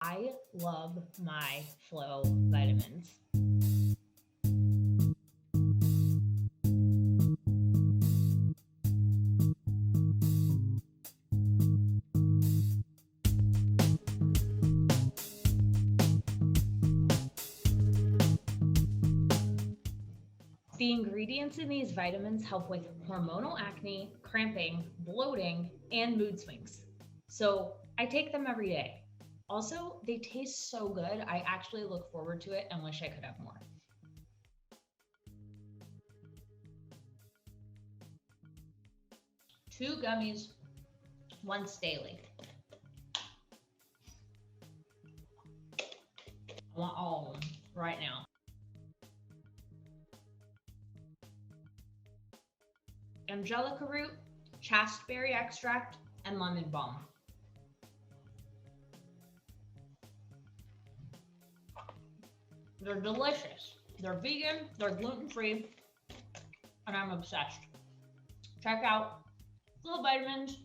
I love my Flo Vitamins. The ingredients in these vitamins help with hormonal acne, cramping, bloating, and mood swings. So I take them every day. Also, they taste so good. I actually look forward to it and wish I could have more. Two gummies once daily. I want all of them right now. Angelica root, chasteberry extract, and lemon balm. They're delicious. They're vegan, they're gluten-free, and I'm obsessed. Check out Flo Vitamins